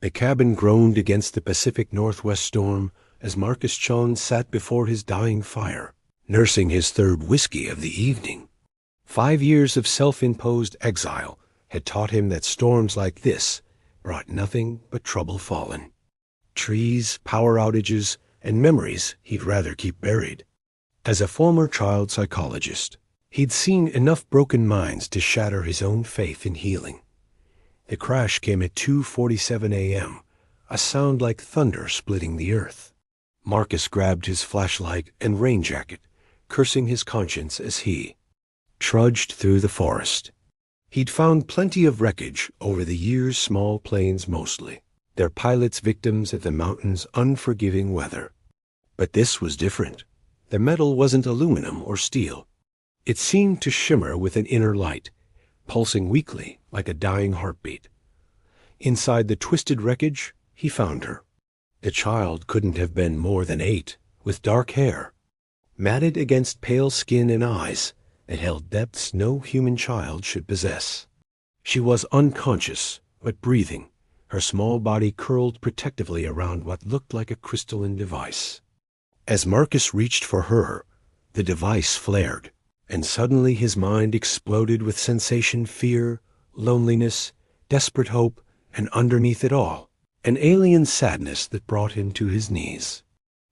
The cabin groaned against the Pacific Northwest storm as Marcus Chon sat before his dying fire, nursing his third whiskey of the evening. 5 years of self-imposed exile had taught him that storms like this brought nothing but trouble fallen. Trees, power outages, and memories he'd rather keep buried. As a former child psychologist, he'd seen enough broken minds to shatter his own faith in healing. The crash came at 2:47 a.m., a sound like thunder splitting the earth. Marcus grabbed his flashlight and rain jacket, cursing his conscience as he trudged through the forest. He'd found plenty of wreckage over the years, small planes mostly, their pilots victims of the mountain's unforgiving weather. But this was different. The metal wasn't aluminum or steel. It seemed to shimmer with an inner light, pulsing weakly like a dying heartbeat. Inside the twisted wreckage, he found her. The child couldn't have been more than 8, with dark hair, matted against pale skin and eyes that held depths no human child should possess. She was unconscious, but breathing, her small body curled protectively around what looked like a crystalline device. As Marcus reached for her, the device flared, and suddenly his mind exploded with sensation, fear, loneliness, desperate hope, and underneath it all, an alien sadness that brought him to his knees.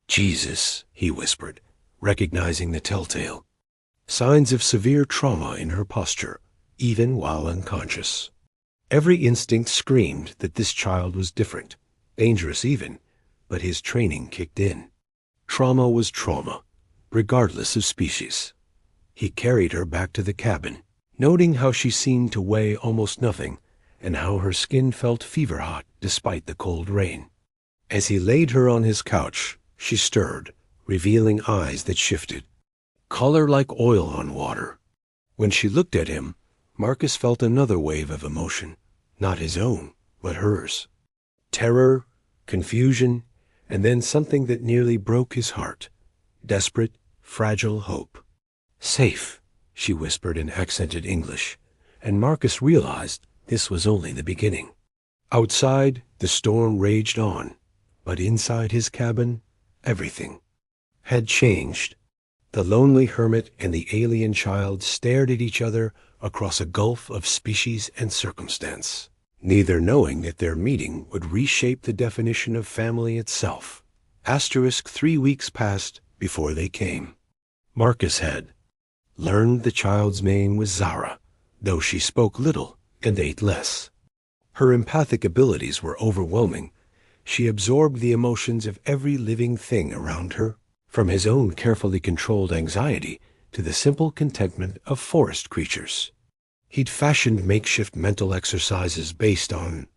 "Jesus," he whispered, recognizing the telltale signs of severe trauma in her posture, even while unconscious. Every instinct screamed that this child was different, dangerous even, but his training kicked in. Trauma was trauma, regardless of species. He carried her back to the cabin, noting how she seemed to weigh almost nothing and how her skin felt fever-hot despite the cold rain. As he laid her on his couch, she stirred, revealing eyes that shifted, color like oil on water. When she looked at him, Marcus felt another wave of emotion, not his own, but hers. Terror, confusion, and then something that nearly broke his heart. Desperate, fragile hope. "Safe," she whispered in accented English, and Marcus realized this was only the beginning. Outside, the storm raged on, but inside his cabin, everything had changed. The lonely hermit and the alien child stared at each other across a gulf of species and circumstance, neither knowing that their meeting would reshape the definition of family itself. 3 weeks passed before they came. Marcus had learned the child's name was Zara, though she spoke little and ate less. Her empathic abilities were overwhelming. She absorbed the emotions of every living thing around her, from his own carefully controlled anxiety to the simple contentment of forest creatures. He'd fashioned makeshift mental exercises based on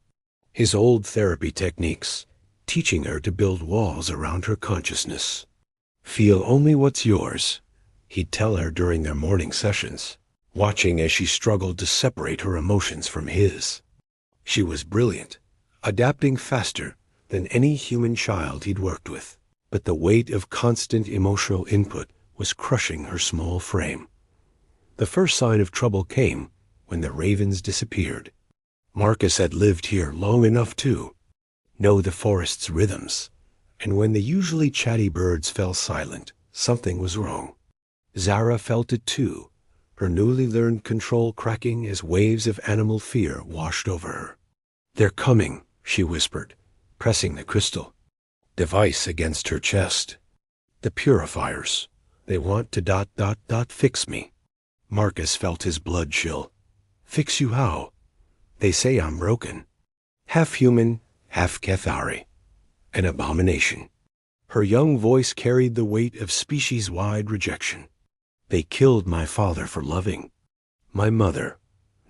his old therapy techniques, teaching her to build walls around her consciousness. "Feel only what's yours," he'd tell her during their morning sessions, watching as she struggled to separate her emotions from his. She was brilliant, adapting faster than any human child he'd worked with, but the weight of constant emotional input was crushing her small frame. The first sign of trouble came when the ravens disappeared. Marcus had lived here long enough to know the forest's rhythms, and when the usually chatty birds fell silent, something was wrong. Zara felt it too, her newly learned control cracking as waves of animal fear washed over her. "They're coming," she whispered, pressing the crystal device against her chest. "The purifiers. They want to fix me." Marcus felt his blood chill. "Fix you how?" "They say I'm broken. Half human, half Cathari. An abomination." Her young voice carried the weight of species-wide rejection. "They killed my father for loving. My mother.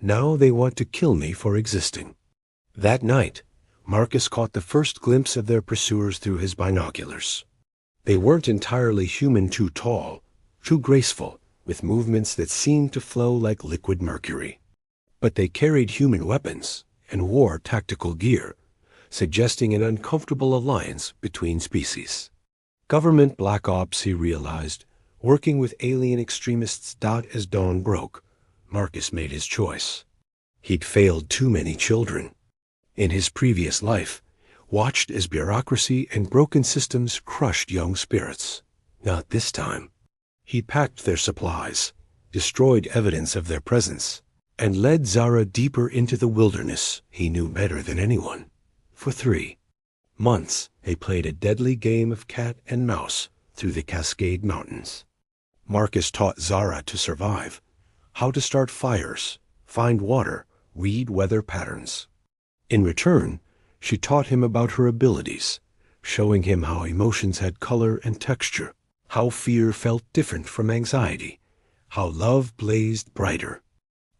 Now they want to kill me for existing." That night, Marcus caught the first glimpse of their pursuers through his binoculars. They weren't entirely human, too tall, too graceful, with movements that seemed to flow like liquid mercury. But they carried human weapons and wore tactical gear, suggesting an uncomfortable alliance between species. Government black ops, he realized, working with alien extremists. As dawn broke, Marcus made his choice. He'd failed too many children. In his previous life, watched as bureaucracy and broken systems crushed young spirits. Not this time. He packed their supplies, destroyed evidence of their presence, and led Zara deeper into the wilderness he knew better than anyone. For 3 months, they played a deadly game of cat and mouse through the Cascade Mountains. Marcus taught Zara to survive, how to start fires, find water, read weather patterns. In return, she taught him about her abilities, showing him how emotions had color and texture, how fear felt different from anxiety, how love blazed brighter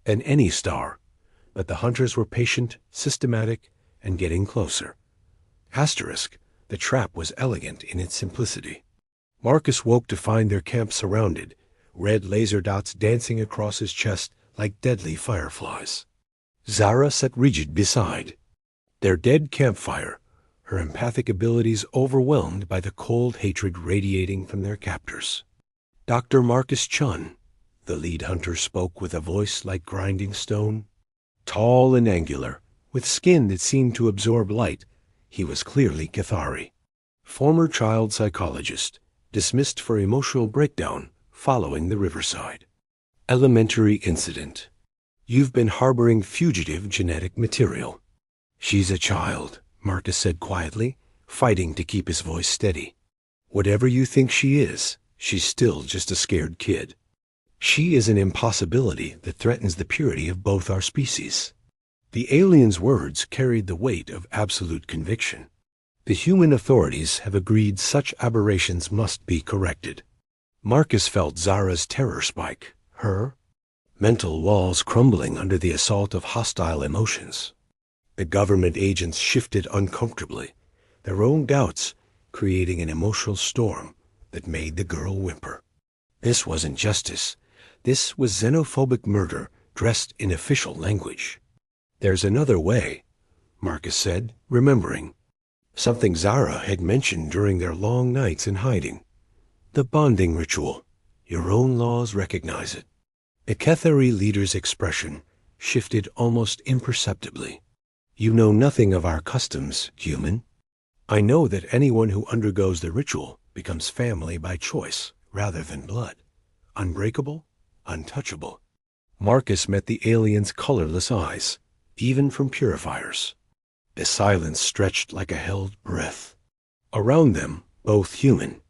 than any star. But the hunters were patient, systematic, and getting closer. Asterisk, the trap was elegant in its simplicity. Marcus woke to find their camp surrounded, red laser dots dancing across his chest like deadly fireflies. Zara sat rigid beside their dead campfire, her empathic abilities overwhelmed by the cold hatred radiating from their captors. Dr. Marcus Chun, the lead hunter, spoke with a voice like grinding stone. Tall and angular, with skin that seemed to absorb light, he was clearly Cathari. Former child psychologist, dismissed for emotional breakdown following the riverside. Elementary incident. You've been harboring fugitive genetic material. She's a child, Marcus said quietly, fighting to keep his voice steady. Whatever you think she is, she's still just a scared kid. She is an impossibility that threatens the purity of both our species. The alien's words carried the weight of absolute conviction. The human authorities have agreed such aberrations must be corrected. Marcus felt Zara's terror spike, her mental walls crumbling under the assault of hostile emotions. The government agents shifted uncomfortably, their own doubts creating an emotional storm that made the girl whimper. This wasn't justice. This was xenophobic murder dressed in official language. There's another way, Marcus said, remembering something Zara had mentioned during their long nights in hiding. The bonding ritual. Your own laws recognize it. The Cathari leader's expression shifted almost imperceptibly. You know nothing of our customs, human. I know that anyone who undergoes the ritual becomes family by choice rather than blood. Unbreakable, untouchable. Marcus met the alien's colorless eyes, even from purifiers. The silence stretched like a held breath. Around them, both human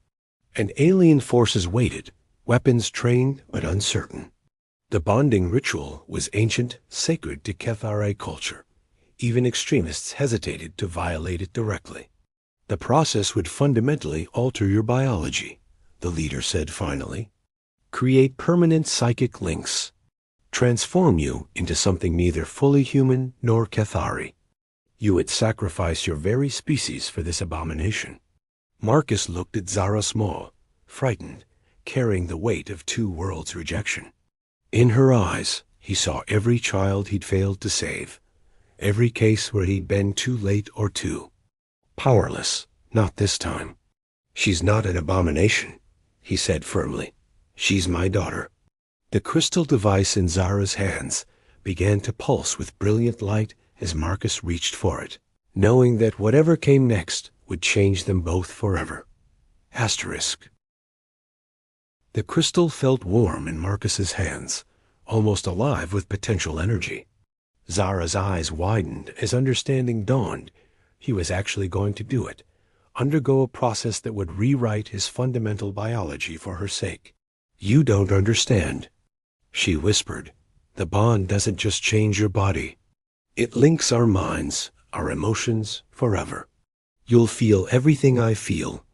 and alien forces waited, weapons trained but uncertain. The bonding ritual was ancient, sacred to Cathari culture. Even extremists hesitated to violate it directly. The process would fundamentally alter your biology, the leader said finally. Create permanent psychic links. Transform you into something neither fully human nor Cathari. You would sacrifice your very species for this abomination. Marcus looked at Zara Small, frightened, carrying the weight of 2 worlds' rejection. In her eyes, he saw every child he'd failed to save, every case where he'd been too late or too powerless. Not this time. She's not an abomination, he said firmly. She's my daughter. The crystal device in Zara's hands began to pulse with brilliant light as Marcus reached for it, knowing that whatever came next would change them both forever. Asterisk. The crystal felt warm in Marcus's hands, almost alive with potential energy. Zara's eyes widened as understanding dawned. He was actually going to do it, undergo a process that would rewrite his fundamental biology for her sake. You don't understand, she whispered. The bond doesn't just change your body. It links our minds, our emotions, forever. You'll feel everything I feel,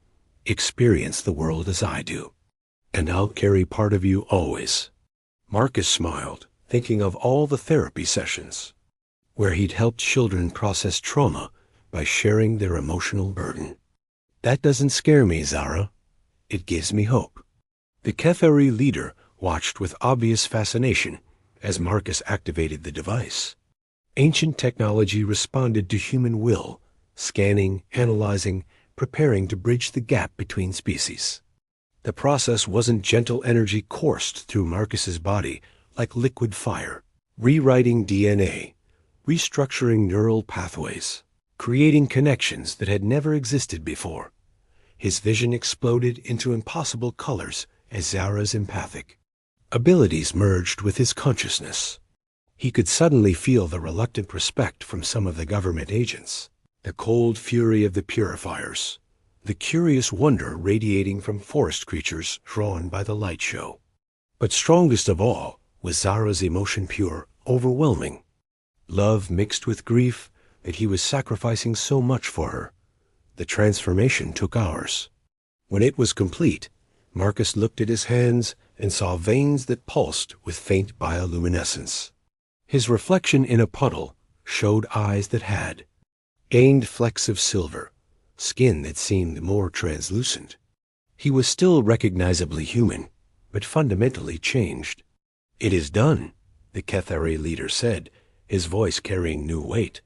experience the world as I do. And I'll carry part of you always. Marcus smiled, thinking of all the therapy sessions where he'd helped children process trauma by sharing their emotional burden. That doesn't scare me, Zara. It gives me hope. The Cathari leader watched with obvious fascination as Marcus activated the device. Ancient technology responded to human will, scanning, analyzing, preparing to bridge the gap between species. The process wasn't gentle energy coursed through Marcus's body like liquid fire, rewriting DNA, restructuring neural pathways. creating connections that had never existed before. His vision exploded into impossible colors as Zara's empathic abilities merged with his consciousness. He could suddenly feel the reluctant respect from some of the government agents, the cold fury of the purifiers, the curious wonder radiating from forest creatures drawn by the light show. But strongest of all was Zara's emotion, pure, overwhelming. Love mixed with grief that he was sacrificing so much for her. The transformation took hours. When it was complete, Marcus looked at his hands and saw veins that pulsed with faint bioluminescence. His reflection in a puddle showed eyes that had gained flecks of silver, skin that seemed more translucent. He was still recognizably human, but fundamentally changed. "It is done," the Kethari leader said, his voice carrying new weight.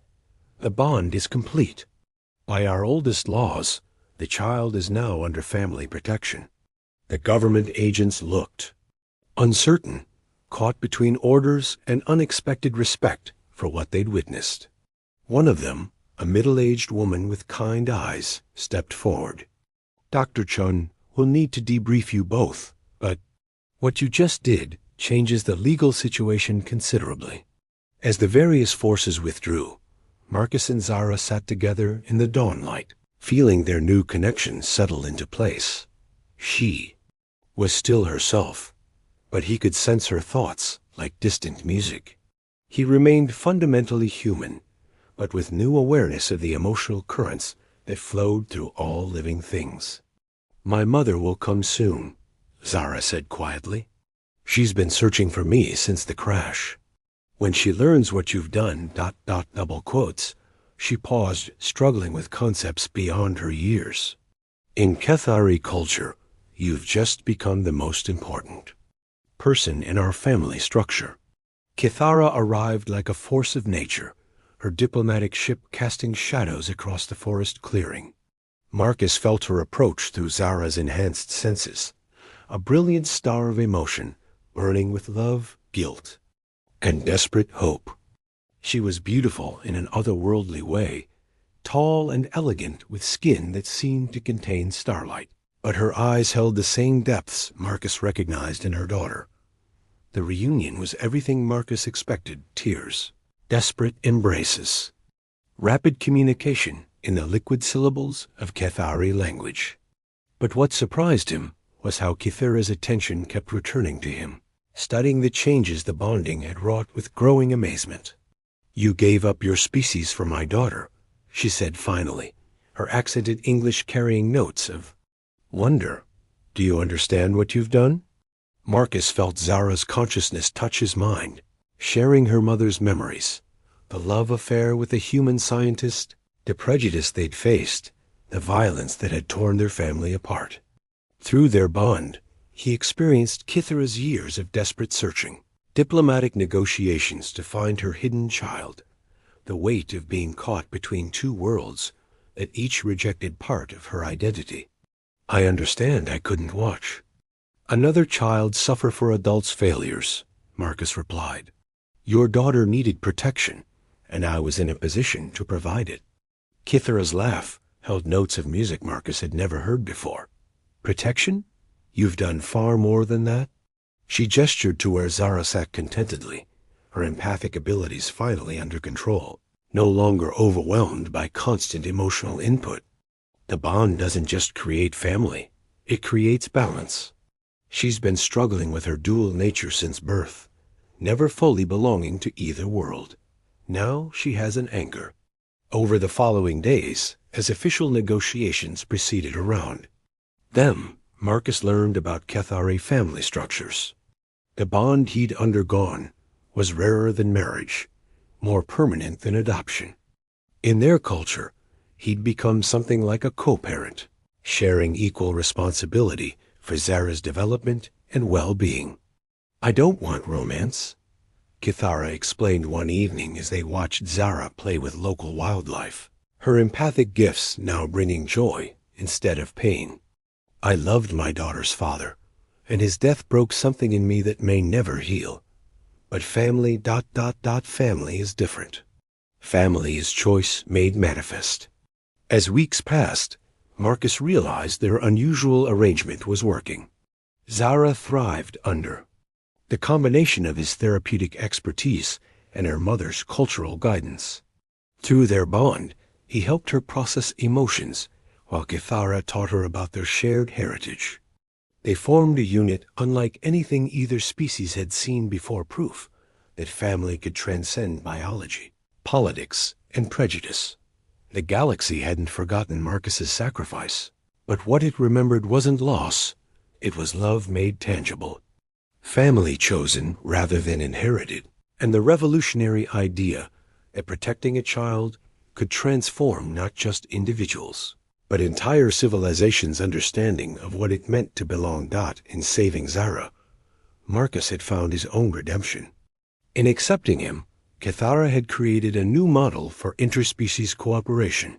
"The bond is complete. By our oldest laws, the child is now under family protection." The government agents looked uncertain, caught between orders and unexpected respect for what they'd witnessed. One of them, a middle-aged woman with kind eyes, stepped forward. "Dr. Chun will need to debrief you both, but what you just did changes the legal situation considerably." As the various forces withdrew, Marcus and Zara sat together in the dawnlight, feeling their new connection settle into place. She was still herself, but he could sense her thoughts like distant music. He remained fundamentally human, but with new awareness of the emotional currents that flowed through all living things. "My mother will come soon," Zara said quietly. "She's been searching for me since the crash. When she learns what you've done, ... double quotes, she paused, struggling with concepts beyond her years. In Kethari culture, you've just become the most important person in our family structure." Kithara arrived like a force of nature, her diplomatic ship casting shadows across the forest clearing. Marcus felt her approach through Zara's enhanced senses, a brilliant star of emotion, burning with love, guilt, and desperate hope. She was beautiful in an otherworldly way, tall and elegant with skin that seemed to contain starlight. But her eyes held the same depths Marcus recognized in her daughter. The reunion was everything Marcus expected: tears, desperate embraces, rapid communication in the liquid syllables of Kethari language. But what surprised him was how Kithara's attention kept returning to him, studying the changes the bonding had wrought with growing amazement. "You gave up your species for my daughter," she said finally, her accented English carrying notes of wonder. "Do you understand what you've done?" Marcus felt Zara's consciousness touch his mind, sharing her mother's memories, the love affair with the human scientist, the prejudice they'd faced, the violence that had torn their family apart. Through their bond, he experienced Kithara's years of desperate searching, diplomatic negotiations to find her hidden child, the weight of being caught between two worlds that each rejected part of her identity. "I understand I couldn't watch another child suffer for adults' failures," Marcus replied. "Your daughter needed protection, and I was in a position to provide it." Kithara's laugh held notes of music Marcus had never heard before. "Protection? You've done far more than that?" She gestured to where Zara sat contentedly, her empathic abilities finally under control, no longer overwhelmed by constant emotional input. "The bond doesn't just create family, it creates balance." She's been struggling with her dual nature since birth, never fully belonging to either world. Now she has an anchor. Over the following days, as official negotiations proceeded around them, Marcus learned about Kethari family structures. The bond he'd undergone was rarer than marriage, more permanent than adoption. In their culture, he'd become something like a co-parent, sharing equal responsibility for Zara's development and well-being. "I don't want romance," Kithara explained one evening as they watched Zara play with local wildlife, her empathic gifts now bringing joy instead of pain. "I loved my daughter's father, and his death broke something in me that may never heal. But family ... family is different." Family is choice made manifest. As weeks passed, Marcus realized their unusual arrangement was working. Zara thrived under the combination of his therapeutic expertise and her mother's cultural guidance. Through their bond, he helped her process emotions, while Kithara taught her about their shared heritage. They formed a unit unlike anything either species had seen before, proof that family could transcend biology, politics, and prejudice. The galaxy hadn't forgotten Marcus's sacrifice, but what it remembered wasn't loss, it was love made tangible. Family chosen rather than inherited, and the revolutionary idea that protecting a child could transform not just individuals, but entire civilization's understanding of what it meant to belong. In saving Zara, Marcus had found his own redemption. In accepting him, Kithara had created a new model for interspecies cooperation.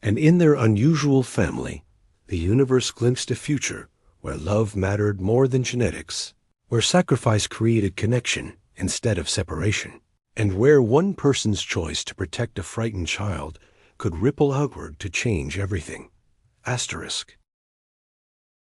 And in their unusual family, the universe glimpsed a future where love mattered more than genetics, where sacrifice created connection instead of separation, and where one person's choice to protect a frightened child could ripple outward to change everything. Asterisk.